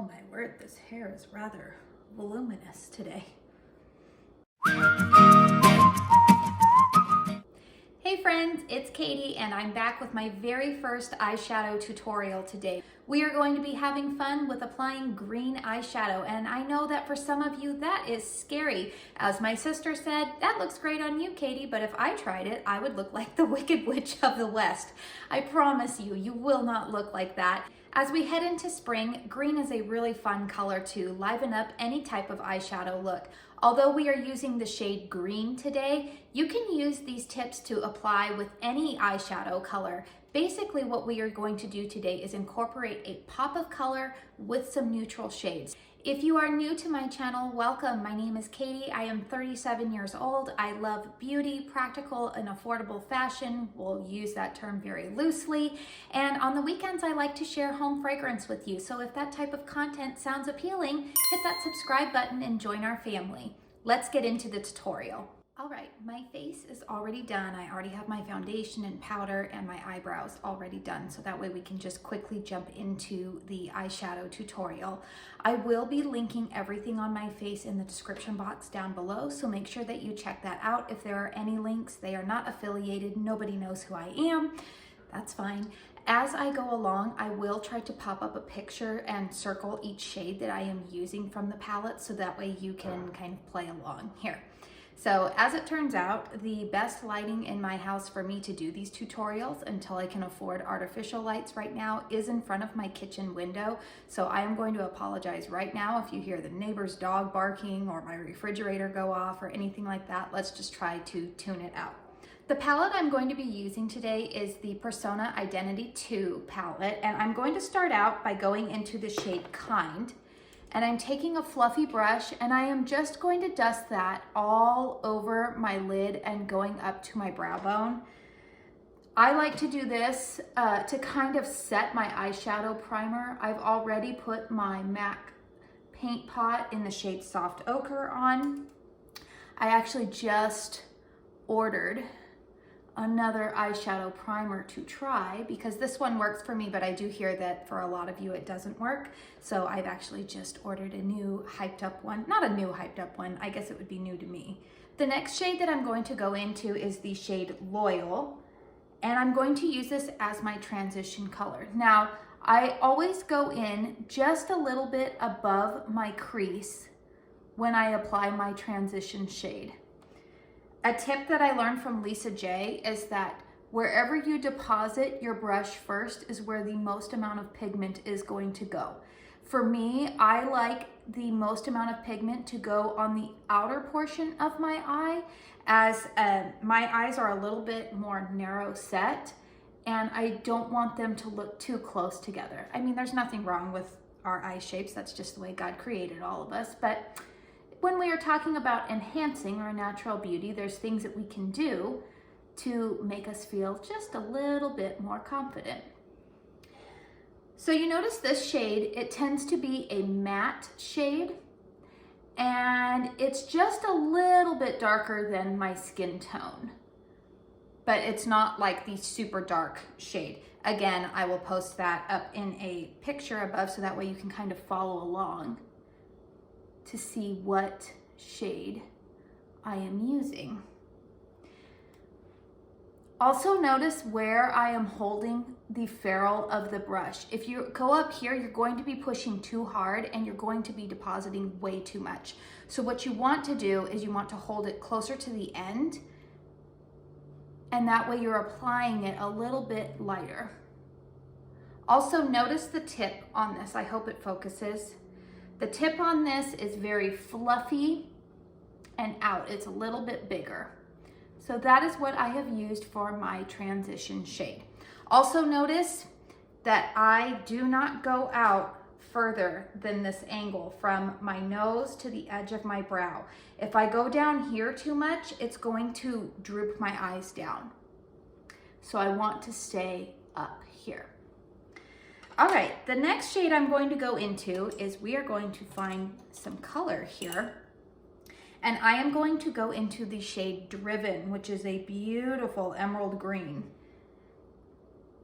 my word, this hair is rather voluminous today. Hey friends, it's Katie and I'm back with my very first eyeshadow tutorial today. We are going to be having fun with applying green eyeshadow, and I know that for some of you that is scary. As my sister said, that looks great on you, Katie, but if I tried it, I would look like the Wicked Witch of the West. I promise you, you will not look like that. As we head into spring, green is a really fun color to liven up any type of eyeshadow look. Although we are using the shade green today, you can use these tips to apply with any eyeshadow color. Basically, what we are going to do today is incorporate a pop of color with some neutral shades. If you are new to my channel, welcome. My name is Katie. I am 37 years old. I love beauty, practical, and affordable fashion. We'll use that term very loosely. And on the weekends, I like to share home fragrance with you. So if that type of content sounds appealing, hit that subscribe button and join our family. Let's get into the tutorial. All right, my face is already done. I already have my foundation and powder and my eyebrows already done, so that way we can just quickly jump into the eyeshadow tutorial. I will be linking everything on my face in the description box down below, so make sure that you check that out. If there are any links, they are not affiliated. Nobody knows who I am. That's fine. As I go along, I will try to pop up a picture and circle each shade that I am using from the palette, so that way you can kind of play along here. So as it turns out, the best lighting in my house for me to do these tutorials until I can afford artificial lights right now is in front of my kitchen window. So I am going to apologize right now if you hear the neighbor's dog barking or my refrigerator go off or anything like that. Let's just try to tune it out. The palette I'm going to be using today is the Persona Identity 2 palette, and I'm going to start out by going into the shade Kind. And I'm taking a fluffy brush and I am just going to dust that all over my lid and going up to my brow bone. I like to do this to kind of set my eyeshadow primer. I've already put my MAC paint pot in the shade Soft Ochre on. I actually just ordered another eyeshadow primer to try because this one works for me, but I do hear that for a lot of you it doesn't work. So I've actually just ordered a new hyped up one. Not a new hyped up one, I guess it would be new to me. The next shade that I'm going to go into is the shade Loyal, and I'm going to use this as my transition color. Now, I always go in just a little bit above my crease when I apply my transition shade. A tip that I learned from Lisa J is that wherever you deposit your brush first is where the most amount of pigment is going to go. For me, I like the most amount of pigment to go on the outer portion of my eye, as my eyes are a little bit more narrow set and I don't want them to look too close together. I mean, there's nothing wrong with our eye shapes. That's just the way God created all of us. But when we are talking about enhancing our natural beauty, there's things that we can do to make us feel just a little bit more confident. So you notice this shade, it tends to be a matte shade, and it's just a little bit darker than my skin tone, but it's not like the super dark shade. Again, I will post that up in a picture above so that way you can kind of follow along to see what shade I am using. Also notice where I am holding the ferrule of the brush. If you go up here, you're going to be pushing too hard and you're going to be depositing way too much. So what you want to do is you want to hold it closer to the end, and that way you're applying it a little bit lighter. Also notice the tip on this. I hope it focuses. The tip on this is very fluffy and out. It's a little bit bigger. So that is what I have used for my transition shade. Also notice that I do not go out further than this angle from my nose to the edge of my brow. If I go down here too much, it's going to droop my eyes down. So I want to stay up here. All right, the next shade I'm going to go into is we are going to find some color here. And I am going to go into the shade Driven, which is a beautiful emerald green.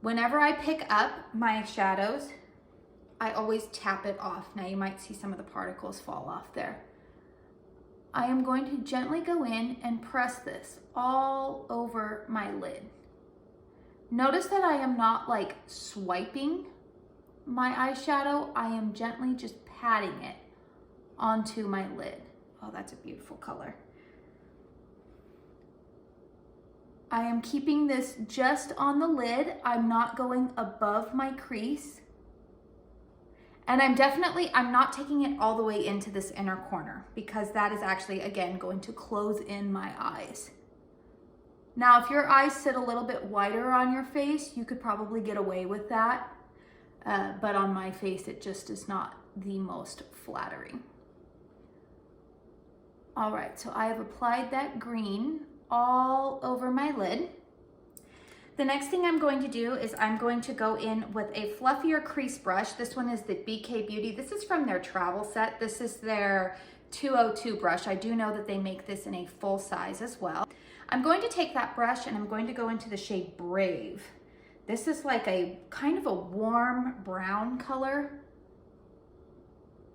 Whenever I pick up my shadows, I always tap it off. Now you might see some of the particles fall off there. I am going to gently go in and press this all over my lid. Notice that I am not like swiping my eyeshadow. I am gently just patting it onto my lid. Oh, that's a beautiful color. I am keeping this just on the lid. I'm not going above my crease. And I'm not taking it all the way into this inner corner because that is actually, again, going to close in my eyes. Now, if your eyes sit a little bit wider on your face, you could probably get away with that. But on my face, it just is not the most flattering. All right, so I have applied that green all over my lid. The next thing I'm going to do is I'm going to go in with a fluffier crease brush. This one is the BK Beauty. This is from their travel set. This is their 202 brush. I do know that they make this in a full size as well. I'm going to take that brush and I'm going to go into the shade Brave. This is like a kind of a warm brown color.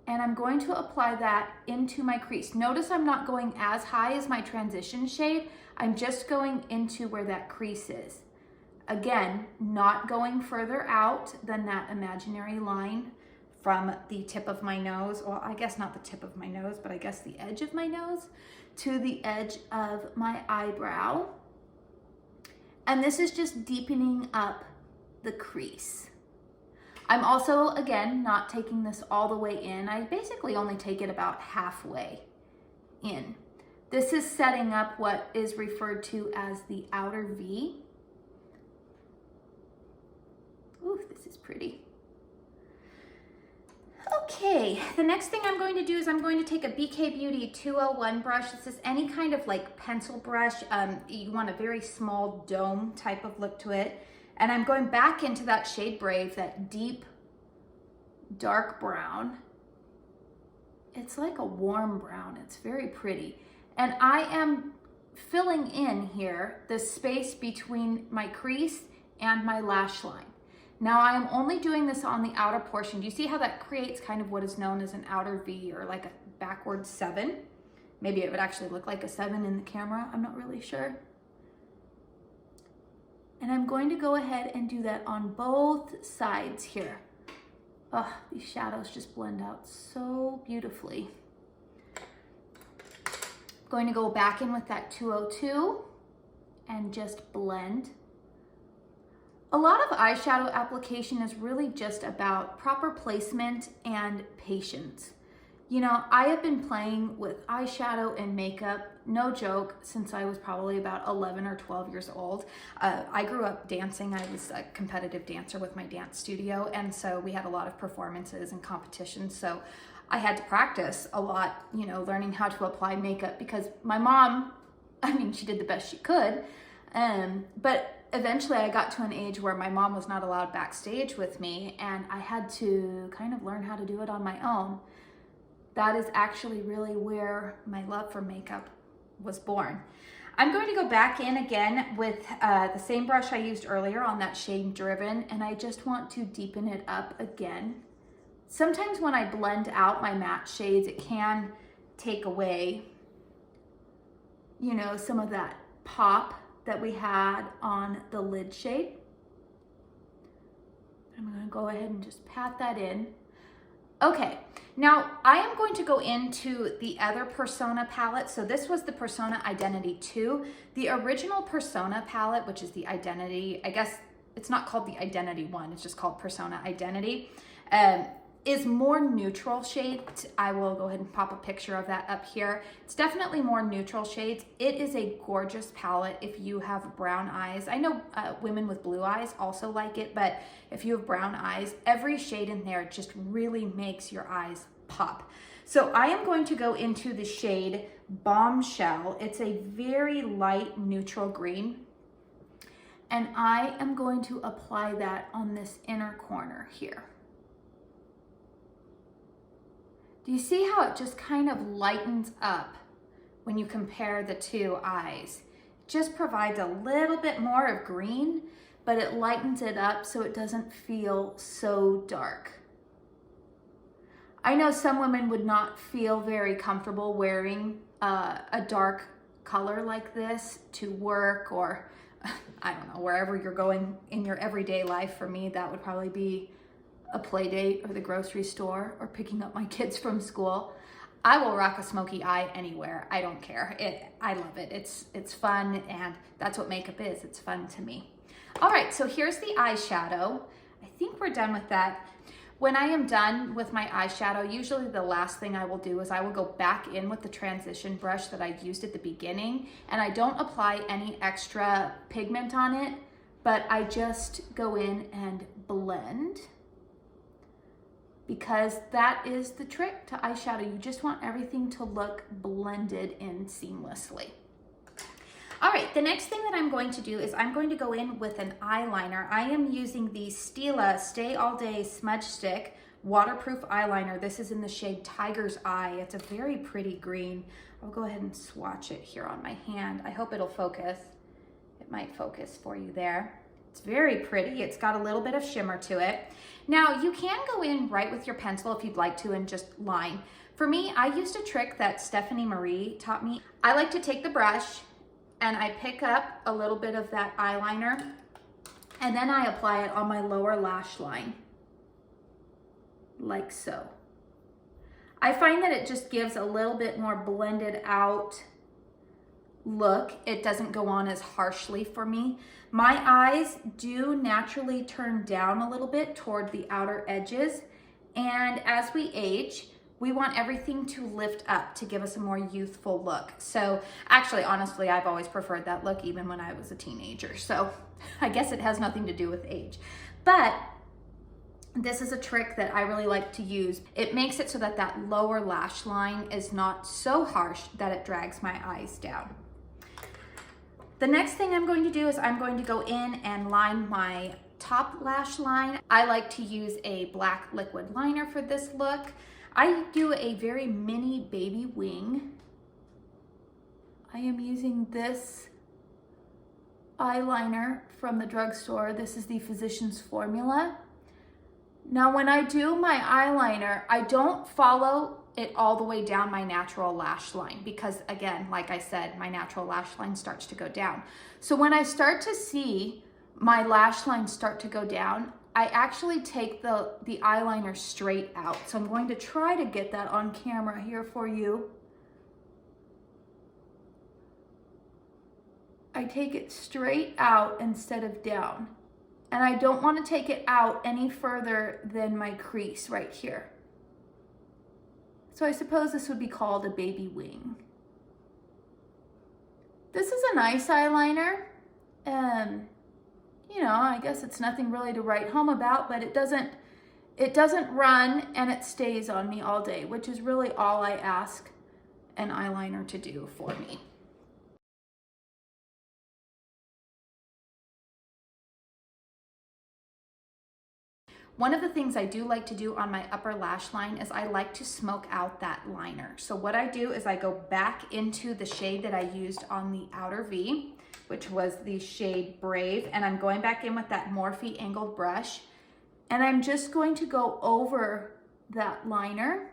And I'm going to apply that into my crease. Notice I'm not going as high as my transition shade. I'm just going into where that crease is. Again, not going further out than that imaginary line from the tip of my nose, well, I guess not the tip of my nose, but I guess the edge of my nose to the edge of my eyebrow. And this is just deepening up the crease. I'm also, again, not taking this all the way in. I basically only take it about halfway in. This is setting up what is referred to as the outer V. Ooh, this is pretty. Okay, the next thing I'm going to do is I'm going to take a BK Beauty 201 brush. This is any kind of like pencil brush. You want a very small dome type of look to it. And I'm going back into that shade Brave, that deep, dark brown. It's like a warm brown. It's very pretty. And I am filling in here the space between my crease and my lash line. Now I am only doing this on the outer portion. Do you see how that creates kind of what is known as an outer V or like a backward 7? Maybe it would actually look like a 7 in the camera. I'm not really sure. And I'm going to go ahead and do that on both sides here. Oh, these shadows just blend out so beautifully. I'm going to go back in with that 202 and just blend. A lot of eyeshadow application is really just about proper placement and patience. You know, I have been playing with eyeshadow and makeup, no joke, since I was probably about 11 or 12 years old. I grew up dancing. I was a competitive dancer with my dance studio, and so we had a lot of performances and competitions. So I had to practice a lot, you know, learning how to apply makeup because my mom, I mean, she did the best she could. But eventually I got to an age where my mom was not allowed backstage with me, and I had to kind of learn how to do it on my own. That is actually really where my love for makeup was born. I'm going to go back in again with the same brush I used earlier on that shade Driven, and I just want to deepen it up again. Sometimes when I blend out my matte shades, it can take away, you know, some of that pop that we had on the lid shade. I'm going to go ahead and just pat that in. Okay, now I am going to go into the other Persona palette. So this was the Persona Identity 2. The original Persona palette, which is the Identity, I guess it's not called the Identity 1, it's just called Persona Identity, is more neutral shades. I will go ahead and pop a picture of that up here. It's definitely more neutral shades. It is a gorgeous palette if you have brown eyes. I know women with blue eyes also like it, but if you have brown eyes, every shade in there just really makes your eyes pop. So I am going to go into the shade Bombshell. It's a very light neutral green. And I am going to apply that on this inner corner here. Do you see how it just kind of lightens up when you compare the two eyes? It just provides a little bit more of green, but it lightens it up so it doesn't feel so dark. I know some women would not feel very comfortable wearing a dark color like this to work, or I don't know, wherever you're going in your everyday life. For me, that would probably be a play date or the grocery store or picking up my kids from school. I will rock a smoky eye anywhere. I don't care. I love it. It's fun, and that's what makeup is. It's fun to me. All right, so here's the eyeshadow. I think we're done with that. When I am done with my eyeshadow, usually the last thing I will do is I will go back in with the transition brush that I used at the beginning, and I don't apply any extra pigment on it, but I just go in and blend, because that is the trick to eyeshadow. You just want everything to look blended in seamlessly. All right, the next thing that I'm going to do is I'm going to go in with an eyeliner. I am using the Stila Stay All Day Smudge Stick waterproof eyeliner. This is in the shade Tiger's Eye. It's a very pretty green. I'll go ahead and swatch it here on my hand. I hope it'll focus. It might focus for you there. It's very pretty. It's got a little bit of shimmer to it. Now, you can go in right with your pencil if you'd like to and just line. For me, I used a trick that Stephanie Marie taught me. I like to take the brush and I pick up a little bit of that eyeliner, and then I apply it on my lower lash line, like so. I find that it just gives a little bit more blended out look. It doesn't go on as harshly for me. My eyes do naturally turn down a little bit toward the outer edges, and as we age, we want everything to lift up to give us a more youthful look. So actually, honestly, I've always preferred that look even when I was a teenager. So I guess it has nothing to do with age. But this is a trick that I really like to use. It makes it so that that lower lash line is not so harsh that it drags my eyes down. The next thing I'm going to do is I'm going to go in and line my top lash line. I like to use a black liquid liner for this look. I do a very mini baby wing. I am using this eyeliner from the drugstore. This is the Physicians Formula. Now, when I do my eyeliner, I don't follow it all the way down my natural lash line because, again, like I said, my natural lash line starts to go down. So when I start to see my lash line start to go down, I actually take the eyeliner straight out. So I'm going to try to get that on camera here for you. I take it straight out instead of down. And I don't want to take it out any further than my crease right here. So I suppose this would be called a baby wing. This is a nice eyeliner. You know, I guess it's nothing really to write home about, but it doesn't run and it stays on me all day, which is really all I ask an eyeliner to do for me. One of the things I do like to do on my upper lash line is I like to smoke out that liner. So what I do is I go back into the shade that I used on the outer V, which was the shade Brave, and I'm going back in with that Morphe angled brush, and I'm just going to go over that liner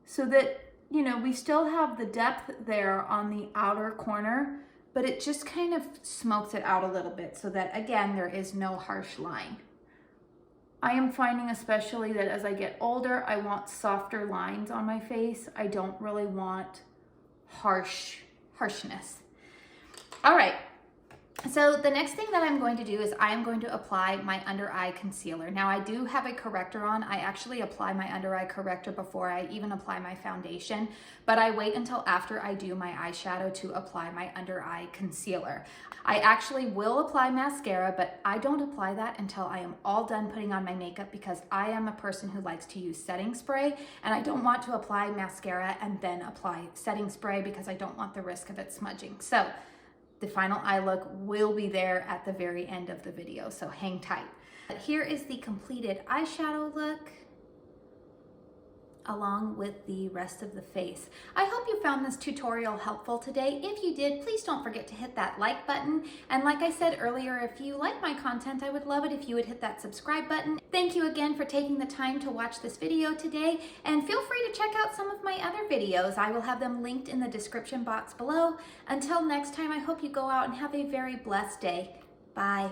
so that, you know, we still have the depth there on the outer corner, but it just kind of smokes it out a little bit so that, again, there is no harsh line. I am finding especially that as I get older, I want softer lines on my face. I don't really want harshness. All right, so the next thing that I'm going to do is I am going to apply my under eye concealer. Now, I do have a corrector on. I actually apply my under eye corrector before I even apply my foundation, but I wait until after I do my eyeshadow to apply my under eye concealer. I actually will apply mascara, but I don't apply that until I am all done putting on my makeup because I am a person who likes to use setting spray, and I don't want to apply mascara and then apply setting spray because I don't want the risk of it smudging. So the final eye look will be there at the very end of the video, so hang tight. Here is the completed eyeshadow look. along with the rest of the face. I hope you found this tutorial helpful today. If you did, please don't forget to hit that like button. And like I said earlier, if you like my content, I would love it if you would hit that subscribe button. Thank you again for taking the time to watch this video today, and feel free to check out some of my other videos. I will have them linked in the description box below. Until next time, I hope you go out and have a very blessed day. Bye.